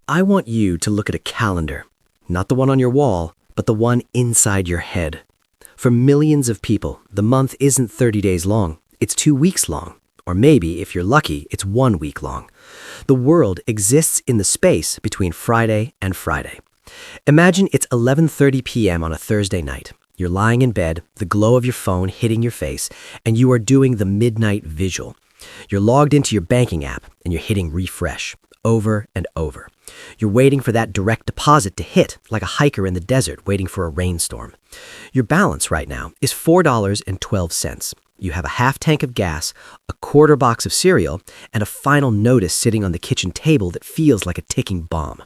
I want you to look at a calendar, not the one on your wall, but the one inside your head. For millions of people, the month isn't 30 days long, it's 2 weeks long. Or maybe, if you're lucky, it's 1 week long. The world exists in the space between Friday and Friday. Imagine it's 11:30 p.m. on a Thursday night. You're lying in bed, the glow of your phone hitting your face, and you are doing the midnight vigil. You're logged into your banking app, and you're hitting refresh over and over. You're waiting for that direct deposit to hit, like a hiker in the desert waiting for a rainstorm. Your balance right now is $4.12. You have a half tank of gas, a quarter box of cereal, and a final notice sitting on the kitchen table that feels like a ticking bomb.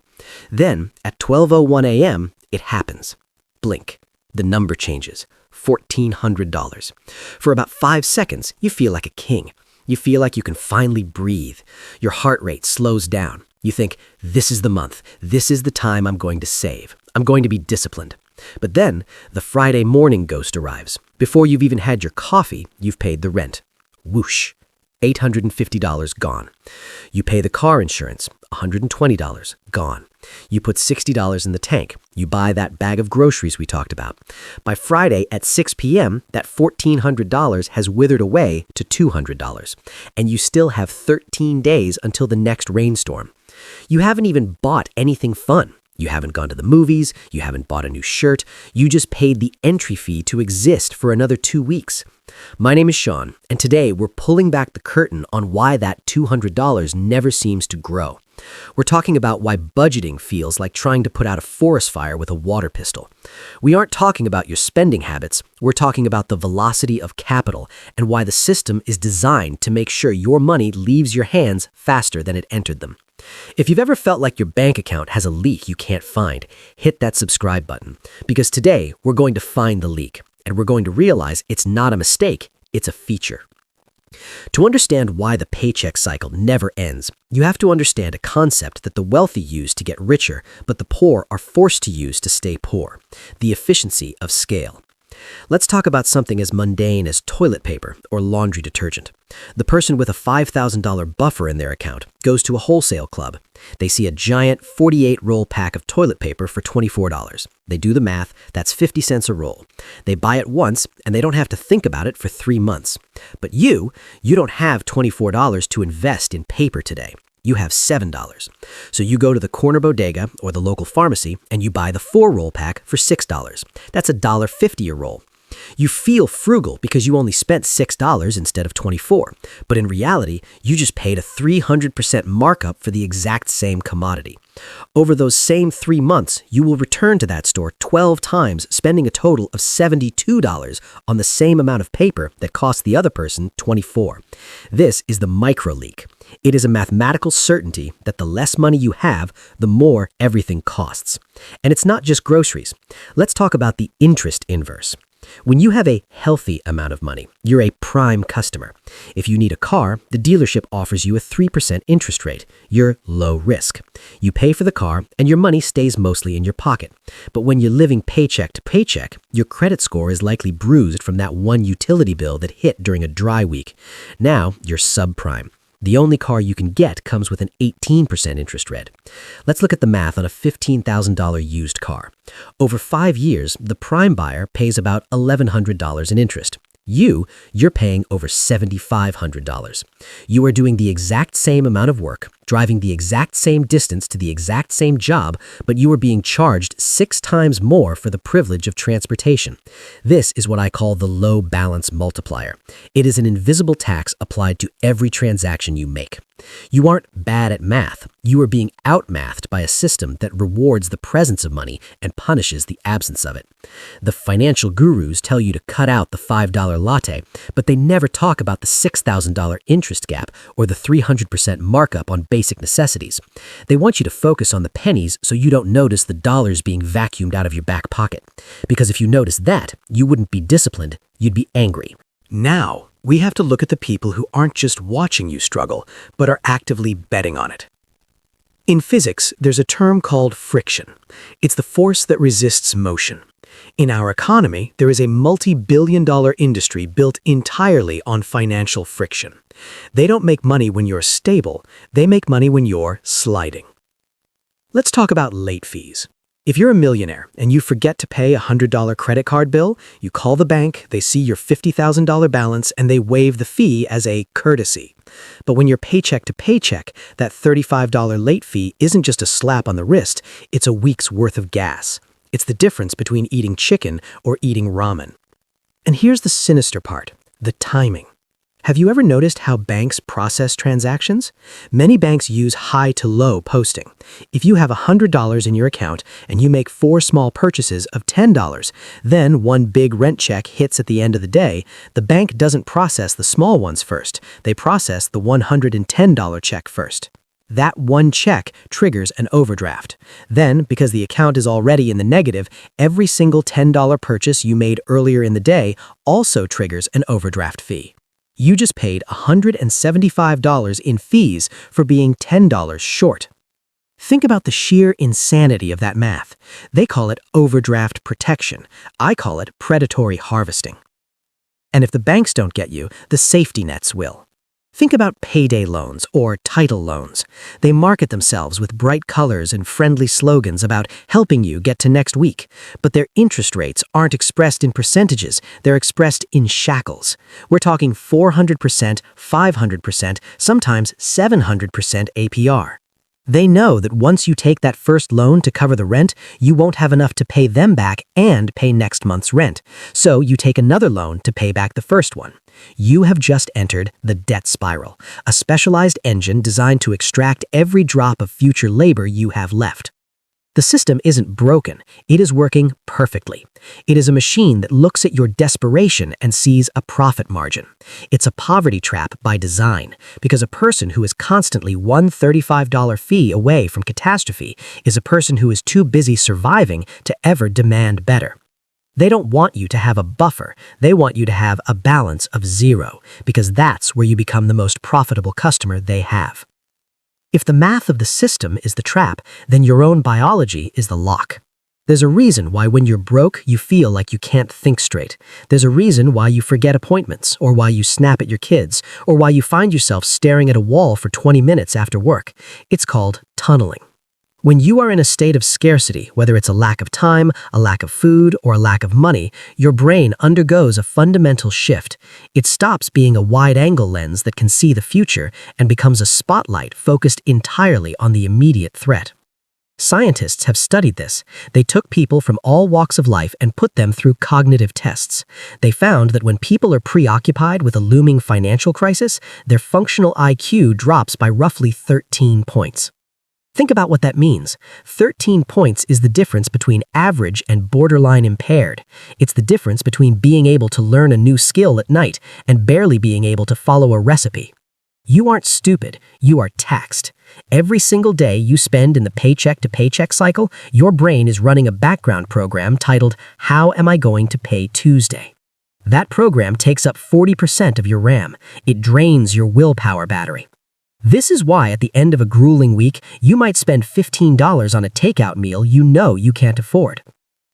Then, at 12:01 a.m., it happens. Blink. The number changes. $1,400. For about 5 seconds, you feel like a king. You feel like you can finally breathe. Your heart rate slows down. You think, this is the month. This is the time I'm going to save. I'm going to be disciplined. But then, the Friday morning ghost arrives. Before you've even had your coffee, you've paid the rent. Whoosh. $850 gone. You pay the car insurance. $120 gone. You put $60 in the tank. You buy that bag of groceries we talked about. By Friday at 6 p.m., that $1,400 has withered away to $200. And you still have 13 days until the next rainstorm. You haven't even bought anything fun. You haven't gone to the movies. You haven't bought a new shirt. You just paid the entry fee to exist for another 2 weeks. My name is Sean, and today we're pulling back the curtain on why that $200 never seems to grow. We're talking about why budgeting feels like trying to put out a forest fire with a water pistol. We aren't talking about your spending habits. We're talking about the velocity of capital and why the system is designed to make sure your money leaves your hands faster than it entered them. If you've ever felt like your bank account has a leak you can't find, hit that subscribe button, because today we're going to find the leak, and we're going to realize it's not a mistake, it's a feature. To understand why the paycheck cycle never ends, you have to understand a concept that the wealthy use to get richer, but the poor are forced to use to stay poor: the efficiency of scale. Let's talk about something as mundane as toilet paper or laundry detergent. The person with a $5,000 buffer in their account goes to a wholesale club. They see a giant 48-roll pack of toilet paper for $24. They do the math, that's 50 cents a roll. They buy it once, and they don't have to think about it for 3 months. But you don't have $24 to invest in paper today. You have $7. So you go to the corner bodega or the local pharmacy and you buy the 4-roll pack for $6. That's $1.50 a roll. You feel frugal because you only spent $6 instead of $24, but in reality, you just paid a 300% markup for the exact same commodity. Over those same 3 months, you will return to that store 12 times, spending a total of $72 on the same amount of paper that cost the other person $24. This is the micro leak. It is a mathematical certainty that the less money you have, the more everything costs. And it's not just groceries. Let's talk about the interest inverse. When you have a healthy amount of money, you're a prime customer. If you need a car, the dealership offers you a 3% interest rate. You're low risk. You pay for the car, and your money stays mostly in your pocket. But when you're living paycheck to paycheck, your credit score is likely bruised from that one utility bill that hit during a dry week. Now you're subprime. The only car you can get comes with an 18% interest rate. Let's look at the math on a $15,000 used car. Over 5 years, the prime buyer pays about $1,100 in interest. You're paying over $7,500. You are doing the exact same amount of work, driving the exact same distance to the exact same job, but you are being charged 6 times more for the privilege of transportation. This is what I call the low balance multiplier. It is an invisible tax applied to every transaction you make. You aren't bad at math. You are being outmathed by a system that rewards the presence of money and punishes the absence of it. The financial gurus tell you to cut out the $5 latte, but they never talk about the $6,000 interest gap or the 300% markup on basic necessities. They want you to focus on the pennies so you don't notice the dollars being vacuumed out of your back pocket. Because if you noticed that, you wouldn't be disciplined, you'd be angry. Now, we have to look at the people who aren't just watching you struggle, but are actively betting on it. In physics, there's a term called friction. It's the force that resists motion. In our economy, there is a multi-billion-dollar industry built entirely on financial friction. They don't make money when you're stable, they make money when you're sliding. Let's talk about late fees. If you're a millionaire and you forget to pay a $100 credit card bill, you call the bank, they see your $50,000 balance, and they waive the fee as a courtesy. But when you're paycheck to paycheck, that $35 late fee isn't just a slap on the wrist, it's a week's worth of gas. It's the difference between eating chicken or eating ramen. And here's the sinister part, the timing. Have you ever noticed how banks process transactions? Many banks use high to low posting. If you have $100 in your account and you make 4 small purchases of $10, then one big rent check hits at the end of the day, the bank doesn't process the small ones first. They process the $110 check first. That one check triggers an overdraft. Then, because the account is already in the negative, every single $10 purchase you made earlier in the day also triggers an overdraft fee. You just paid $175 in fees for being $10 short. Think about the sheer insanity of that math. They call it overdraft protection. I call it predatory harvesting. And if the banks don't get you, the safety nets will. Think about payday loans or title loans. They market themselves with bright colors and friendly slogans about helping you get to next week. But their interest rates aren't expressed in percentages, they're expressed in shackles. We're talking 400%, 500%, sometimes 700% APR. They know that once you take that first loan to cover the rent, you won't have enough to pay them back and pay next month's rent. So you take another loan to pay back the first one. You have just entered the debt spiral, a specialized engine designed to extract every drop of future labor you have left. The system isn't broken, it is working perfectly. It is a machine that looks at your desperation and sees a profit margin. It's a poverty trap by design, because a person who is constantly one $35 fee away from catastrophe is a person who is too busy surviving to ever demand better. They don't want you to have a buffer, they want you to have a balance of 0, because that's where you become the most profitable customer they have. If the math of the system is the trap, then your own biology is the lock. There's a reason why when you're broke, you feel like you can't think straight. There's a reason why you forget appointments, or why you snap at your kids, or why you find yourself staring at a wall for 20 minutes after work. It's called tunneling. When you are in a state of scarcity, whether it's a lack of time, a lack of food, or a lack of money, your brain undergoes a fundamental shift. It stops being a wide-angle lens that can see the future and becomes a spotlight focused entirely on the immediate threat. Scientists have studied this. They took people from all walks of life and put them through cognitive tests. They found that when people are preoccupied with a looming financial crisis, their functional IQ drops by roughly 13 points. Think about what that means. 13 points is the difference between average and borderline impaired. It's the difference between being able to learn a new skill at night and barely being able to follow a recipe. You aren't stupid, you are taxed. Every single day you spend in the paycheck-to-paycheck cycle, your brain is running a background program titled, "How am I going to pay Tuesday?" That program takes up 40% of your RAM. It drains your willpower battery. This is why at the end of a grueling week, you might spend $15 on a takeout meal you know you can't afford.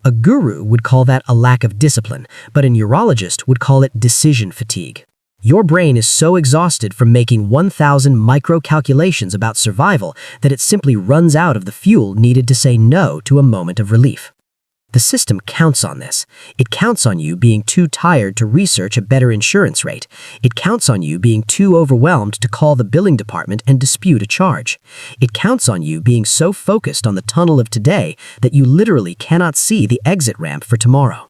A guru would call that a lack of discipline, but a neurologist would call it decision fatigue. Your brain is so exhausted from making 1,000 micro-calculations about survival that it simply runs out of the fuel needed to say no to a moment of relief. The system counts on this. It counts on you being too tired to research a better insurance rate. It counts on you being too overwhelmed to call the billing department and dispute a charge. It counts on you being so focused on the tunnel of today that you literally cannot see the exit ramp for tomorrow.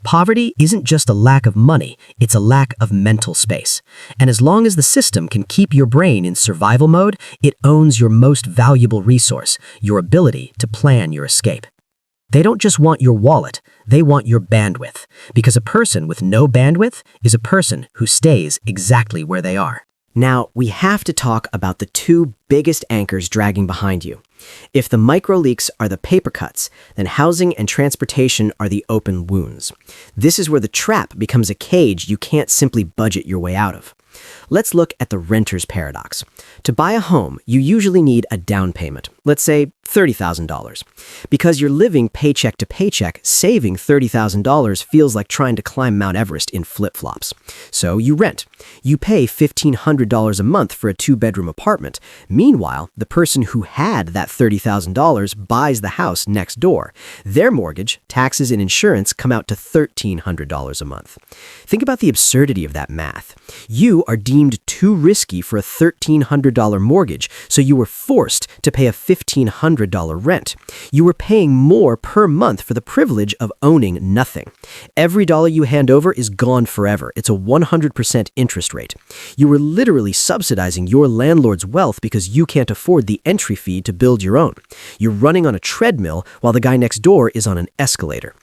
Poverty isn't just a lack of money, it's a lack of mental space. And as long as the system can keep your brain in survival mode, it owns your most valuable resource, your ability to plan your escape. They don't just want your wallet, they want your bandwidth, because a person with no bandwidth is a person who stays exactly where they are. Now, we have to talk about the 2 biggest anchors dragging behind you. If the micro leaks are the paper cuts, then housing and transportation are the open wounds. This is where the trap becomes a cage you can't simply budget your way out of. Let's look at the renter's paradox. To buy a home, you usually need a down payment, let's say $30,000. Because you're living paycheck to paycheck, saving $30,000 feels like trying to climb Mount Everest in flip-flops. So you rent. You pay $1,500 a month for a two-bedroom apartment. Meanwhile, the person who had that $30,000 buys the house next door. Their mortgage, taxes, and insurance come out to $1,300 a month. Think about the absurdity of that math. You are deemed too risky for a $1,300 mortgage, so you were forced to pay a $1,500 rent. You were paying more per month for the privilege of owning nothing. Every dollar you hand over is gone forever. It's a 100% interest rate. You were literally subsidizing your landlord's wealth because you can't afford the entry fee to build your own. You're running on a treadmill while the guy next door is on an escalator.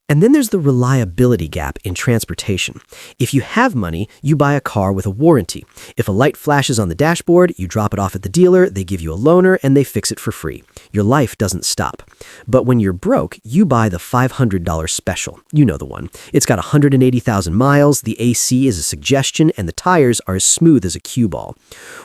And then there's the reliability gap in transportation. If you have money, you buy a car with a warranty. If a light flashes on the dashboard, you drop it off at the dealer, they give you a loaner, and they fix it for free. Your life doesn't stop. But when you're broke, you buy the $500 special. You know the one. It's got 180,000 miles, the AC is a suggestion, and the tires are as smooth as a cue ball.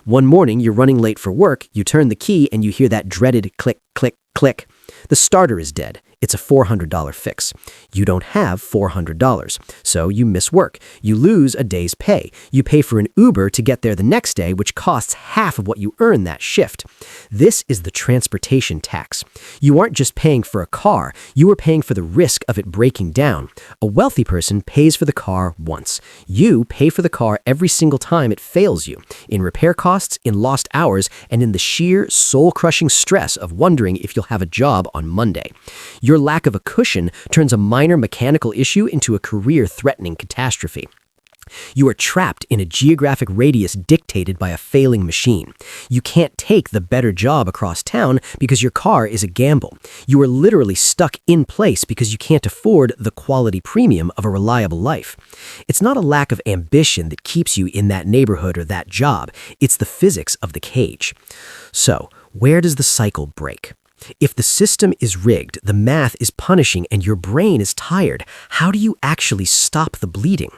One morning, you're running late for work, you turn the key, and you hear that dreaded click, click, click. The starter is dead. It's a $400 fix. You don't have $400, so you miss work. You lose a day's pay. You pay for an Uber to get there the next day, which costs half of what you earn that shift. This is the transportation tax. You aren't just paying for a car, you are paying for the risk of it breaking down. A wealthy person pays for the car once. You pay for the car every single time it fails you, in repair costs, in lost hours, and in the sheer soul-crushing stress of wondering if you'll have a job on Monday. Your lack of a cushion turns a minor mechanical issue into a career-threatening catastrophe. You are trapped in a geographic radius dictated by a failing machine. You can't take the better job across town because your car is a gamble. You are literally stuck in place because you can't afford the quality premium of a reliable life. It's not a lack of ambition that keeps you in that neighborhood or that job. It's the physics of the cage. So, where does the cycle break? If the system is rigged, the math is punishing, and your brain is tired, how do you actually stop the bleeding?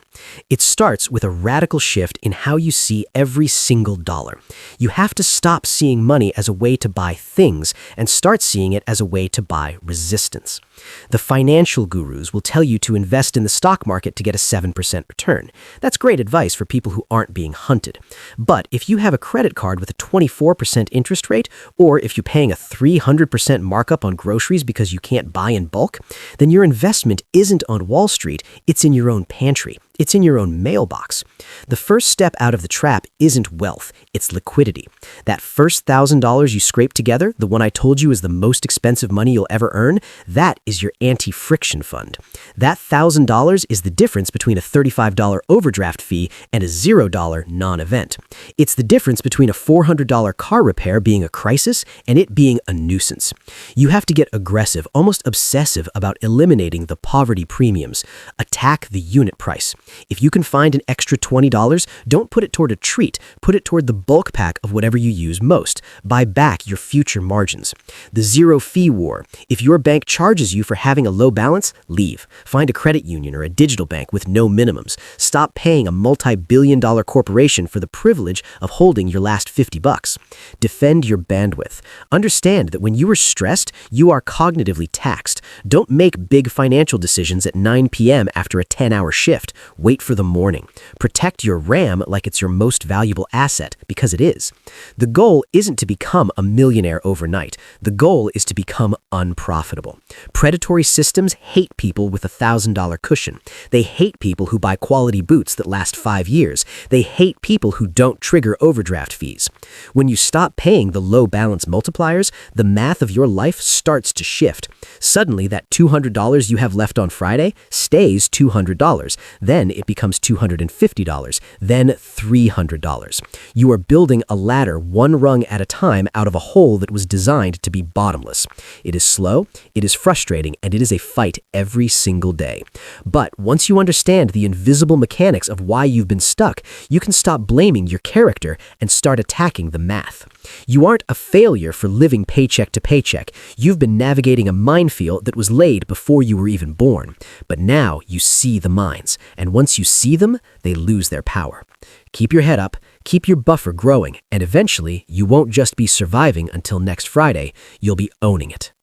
It starts with a radical shift in how you see every single dollar. You have to stop seeing money as a way to buy things and start seeing it as a way to buy resistance. The financial gurus will tell you to invest in the stock market to get a 7% return. That's great advice for people who aren't being hunted. But if you have a credit card with a 24% interest rate, or if you're paying a 300% markup on groceries because you can't buy in bulk, then your investment isn't on Wall Street, it's in your own pantry. It's in your own mailbox. The first step out of the trap isn't wealth, it's liquidity. That first $1,000 you scrape together, the one I told you is the most expensive money you'll ever earn, that is your anti-friction fund. That $1,000 is the difference between a $35 overdraft fee and a $0 non-event. It's the difference between a $400 car repair being a crisis and it being a nuisance. You have to get aggressive, almost obsessive about eliminating the poverty premiums. Attack the unit price. If you can find an extra $20, don't put it toward a treat. Put it toward the bulk pack of whatever you use most. Buy back your future margins. The zero fee war. If your bank charges you for having a low balance, leave. Find a credit union or a digital bank with no minimums. Stop paying a multi-billion-dollar corporation for the privilege of holding your last $50. Defend your bandwidth. Understand that when you are stressed, you are cognitively taxed. Don't make big financial decisions at 9 p.m. after a 10-hour shift. Wait for the morning. Protect your RAM like it's your most valuable asset, because it is. The goal isn't to become a millionaire overnight. The goal is to become unprofitable. Predatory systems hate people with a $1,000 cushion. They hate people who buy quality boots that last 5 years. They hate people who don't trigger overdraft fees. When you stop paying the low balance multipliers, the math of your life starts to shift. Suddenly, that $200 you have left on Friday stays $200. Then it becomes $250, then $300. You are building a ladder one rung at a time out of a hole that was designed to be bottomless. It is slow, it is frustrating, and it is a fight every single day. But once you understand the invisible mechanics of why you've been stuck, you can stop blaming your character and start attacking the math. You aren't a failure for living paycheck to paycheck. You've been navigating a minefield minefield that was laid before you were even born. But now you see the mines, and once you see them, they lose their power. Keep your head up, keep your buffer growing, and eventually you won't just be surviving until next Friday, you'll be owning it.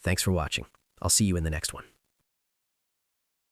Thanks for watching. I'll see you in the next one.